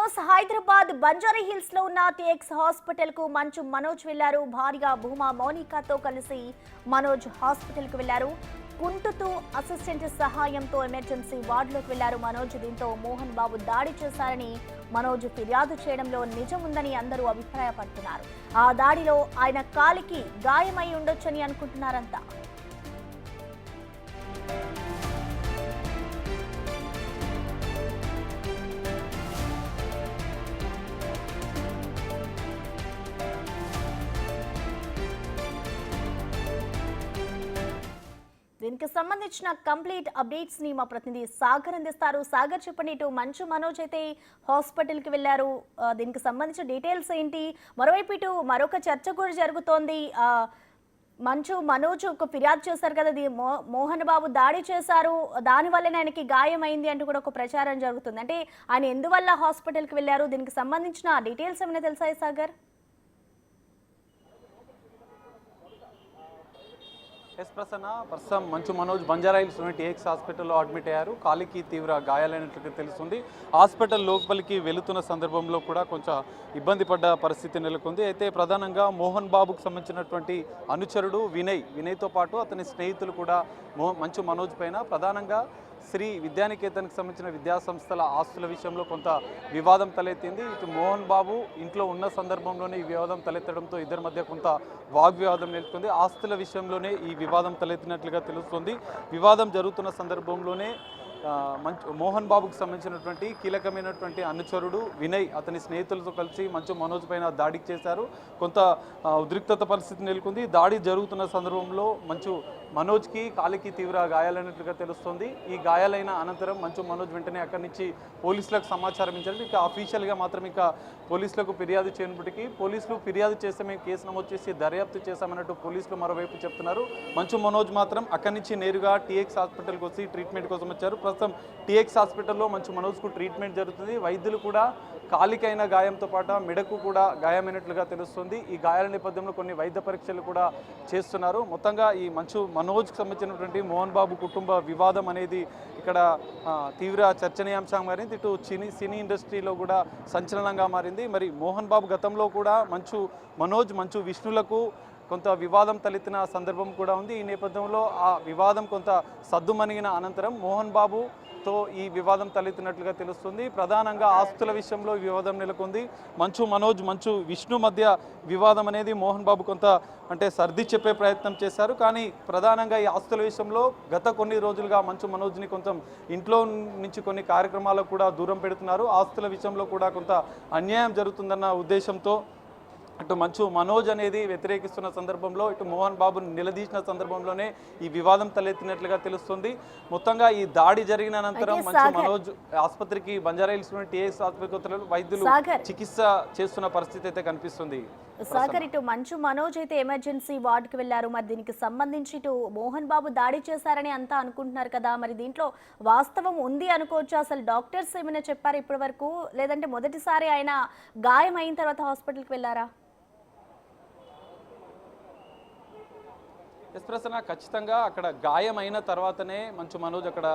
News Hyderabad Banjara Hills లో ఉన్న TX hospital కు మంచు మనోజ్ వెళ్లారు. భార్య భూమా మౌనికాతో కలిసి మనోజ్ హాస్పిటల్ కు వెళ్లారు. కుంటుతూ అసిస్టెంట్ సహాయంతో ఎమర్జెన్సీ వార్డులోకి వెళ్లారు మనోజ్. దీంతో మోహన్ బాబు దాడి చేశారని మనోజ్ ఫిర్యాదు చేయడంలో నిజం ఉందని అందరూ అభిప్రాయపడుతున్నారు. ఆ దాడిలో ఆయన కాలికి గాయమై ఉండొచ్చని అనుకుంటున్నారంతా. దీనికి సంబంధించిన కంప్లీట్ అప్డేట్స్ ని మా ప్రతినిధి సాగర్ అందిస్తారు. సాగర్, చెప్పండి. ఇటు మంచు మనోజ్ అయితే హాస్పిటల్ కి వెళ్లారు. దీనికి సంబంధించిన డీటెయిల్స్ ఏంటి? మరోవైపు ఇటు మరొక చర్చ కూడా జరుగుతోంది. మంచు మనోజ్ ఒక ఫిర్యాదు చేశారు కదా, మోహన్ బాబు దాడి చేశారు, దాని వల్లనే ఆయనకి గాయం అయింది అంటూ కూడా ఒక ప్రచారం జరుగుతుంది. అంటే ఆయన ఎందువల్ల హాస్పిటల్ కి వెళ్లారు, దీనికి సంబంధించిన డీటెయిల్స్ ఏమైనా తెలుసా సాగర్? ప్రస్తుతం మంచు మనోజ్ బంజారాహిల్స్ టీఎక్స్ హాస్పిటల్లో అడ్మిట్ అయ్యారు. కాలికి తీవ్ర గాయాలైనట్లుగా తెలుస్తుంది. హాస్పిటల్ లోపలికి వెళుతున్న సందర్భంలో కూడా కొంచెం ఇబ్బంది పడ్డ పరిస్థితి నెలకొంది. అయితే ప్రధానంగా మోహన్ బాబుకు సంబంధించినటువంటి అనుచరుడు వినయ్తో పాటు అతని స్నేహితులు కూడా మంచు మనోజ్ పైన ప్రధానంగా శ్రీ విద్యానికేతన్కి సంబంధించిన విద్యాసంస్థల ఆస్తుల విషయంలో కొంత వివాదం తలెత్తింది. ఇటు మోహన్ బాబు ఇంట్లో ఉన్న సందర్భంలోనే ఈ వివాదం తలెత్తడంతో ఇద్దరి మధ్య కొంత వాగ్వివాదం నెలకొంది. ఆస్తుల విషయంలోనే ఈ వివాదం తలెత్తినట్లుగా తెలుస్తుంది. వివాదం జరుగుతున్న సందర్భంలోనే మోహన్ బాబుకు సంబంధించినటువంటి కీలకమైనటువంటి అనుచరుడు వినయ్ అతని స్నేహితులతో కలిసి మంచు మనోజ్ పైన దాడికి చేశారు. కొంత ఉద్రిక్తత పరిస్థితి నెలకొంది. దాడి జరుగుతున్న సందర్భంలో మంచు మనోజ్కి కాలికి తీవ్ర గాయాలైనట్లుగా తెలుస్తుంది. ఈ గాయాలైన అనంతరం మంచు మనోజ్ వెంటనే అక్కడి నుంచి పోలీసులకు సమాచారం ఇచ్చారు. ఇక అఫీషియల్గా మాత్రం ఇక పోలీసులకు ఫిర్యాదు చేయనప్పటికీ పోలీసులు ఫిర్యాదు చేస్తే మేము కేసు నమోదు చేసి దర్యాప్తు చేశామన్నట్టు పోలీసులు మరోవైపు చెప్తున్నారు. మంచు మనోజ్ మాత్రం అక్కడి నుంచి నేరుగా టీఎక్స్ హాస్పిటల్కి వచ్చి ట్రీట్మెంట్ కోసం వచ్చారు. ప్రస్తుతం టీఎక్స్ హాస్పిటల్లో మంచు మనోజ్కు ట్రీట్మెంట్ జరుగుతుంది. వైద్యులు కూడా కాలికైన గాయంతో పాటు మెడకు కూడా గాయమైనట్లుగా తెలుస్తుంది. ఈ గాయాల నేపథ్యంలో కొన్ని వైద్య పరీక్షలు కూడా చేస్తున్నారు. మొత్తంగా ఈ మంచు మనోజ్కి సంబంధించినటువంటి మోహన్ బాబు కుటుంబ వివాదం అనేది ఇక్కడ తీవ్ర చర్చనీయాంశంగా మారింది. ఇటు సినీ ఇండస్ట్రీలో కూడా సంచలనంగా మారింది. మరి మోహన్ బాబు గతంలో కూడా మంచు విష్ణులకు కొంత వివాదం తలెత్తిన సందర్భం కూడా ఉంది. ఈ నేపథ్యంలో ఆ వివాదం కొంత సద్దుమణిగిన అనంతరం మోహన్ బాబుతో ఈ వివాదం తలెత్తినట్లుగా తెలుస్తుంది. ప్రధానంగా ఆస్తుల విషయంలో వివాదం నెలకొంది. మంచు విష్ణు మధ్య వివాదం అనేది మోహన్ బాబు కొంత సర్ది చెప్పే ప్రయత్నం చేశారు. కానీ ప్రధానంగా ఈ ఆస్తుల విషయంలో గత కొన్ని రోజులుగా మంచు మనోజ్ని కొంచెం ఇంట్లో నుంచి కొన్ని కార్యక్రమాలకు కూడా దూరం పెడుతున్నారు. ఆస్తుల విషయంలో కూడా కొంత అన్యాయం జరుగుతుందన్న ఉద్దేశంతో అటు మంచు మనోజ్ అనేది వ్యతిరేకిస్తున్న సందర్భంలో ఇటు మోహన్ బాబుని నిలదీసిన సందర్భంలోనే ఈ వివాదం తలెత్తినట్లుగా తెలుస్తుంది. మొత్తంగా ఈ దాడి జరిగిన అనంతరం మంచు మనోజ్ ఆసుపత్రికి బంజారాహిల్స్ టీఎక్స్ ఆసుపత్రిలో వైద్యులు చికిత్స చేస్తున్న పరిస్థితి అయితే కనిపిస్తుంది. సాగర్, ఇటు మంచు మనోజ్ అయితే ఎమర్జెన్సీ వార్డుకి వెళ్లారు. మరి దీనికి సంబంధించి ఇటు మోహన్ బాబు దాడి చేశారని అంతా అనుకుంటున్నారు కదా, మరి దీంట్లో వాస్తవం ఉంది అనుకోవచ్చు? అసలు డాక్టర్స్ ఏమైనా చెప్పారు ఇప్పటి వరకు, లేదంటే మొదటిసారి ఆయన గాయం అయిన తర్వాత హాస్పిటల్కి వెళ్ళారా? ప్రసన్న, ఖచ్చితంగా అక్కడ గాయం అయిన తర్వాతనే మంచు మనోజ్ అక్కడ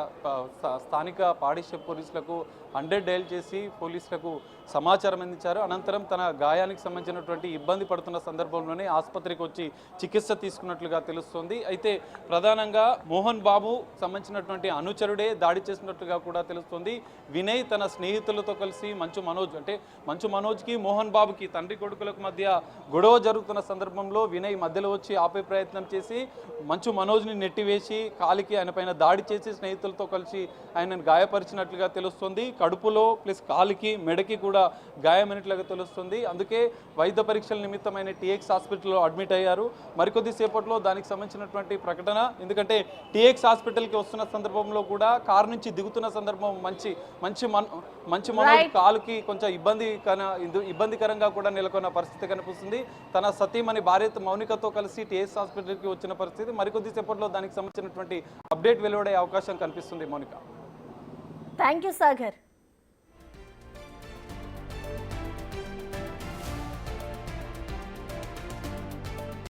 స్థానిక పాడిష పోలీసులకు 100 డయల్ చేసి పోలీసులకు సమాచారం అందించారు. అనంతరం తన గాయానికి సంబంధించినటువంటి ఇబ్బంది పడుతున్న సందర్భంలోనే ఆసుపత్రికి వచ్చి చికిత్స తీసుకున్నట్లుగా తెలుస్తుంది. అయితే ప్రధానంగా మోహన్ బాబు సంబంధించినటువంటి అనుచరుడే దాడి చేసినట్లుగా కూడా తెలుస్తుంది. వినయ్ తన స్నేహితులతో కలిసి మంచు మనోజ్కి మోహన్ బాబుకి తండ్రి కొడుకులకు మధ్య గొడవ జరుగుతున్న సందర్భంలో వినయ్ మధ్యలో వచ్చి ఆపే ప్రయత్నం చేసి మంచు మనోజ్ని నెట్టివేసి కాలికి ఆయన పైన దాడి చేసి స్నేహితులతో కలిసి ఆయనను గాయపరిచినట్లుగా తెలుస్తుంది. కడుపులో ప్లస్ కాలికి మెడకి కూడా గాయమైనట్లుగా తెలుస్తుంది. అందుకే వైద్య పరీక్షల నిమిత్తమైన టీఎక్స్ హాస్పిటల్లో అడ్మిట్ అయ్యారు. మరికొద్ది సేపట్లో దానికి సంబంధించినటువంటి ప్రకటన, ఎందుకంటే టీఎక్స్ హాస్పిటల్కి వస్తున్న సందర్భంలో కూడా కారు నుంచి దిగుతున్న సందర్భం మంచు మనోజ్ కాలుకి కొంచెం ఇబ్బందికరంగా కూడా నెలకొన్న పరిస్థితి కనిపిస్తుంది. తన సతీమణి భార్య మౌనికతో కలిసి టీఎక్స్ హాస్పిటల్కి వచ్చిన పరిస్థితి. మరికొద్ది సేపట్లో దానికి సంబంధించినటువంటి అప్డేట్ వెలువడే అవకాశం కనిపిస్తుంది. Mounika, thank you Sagar.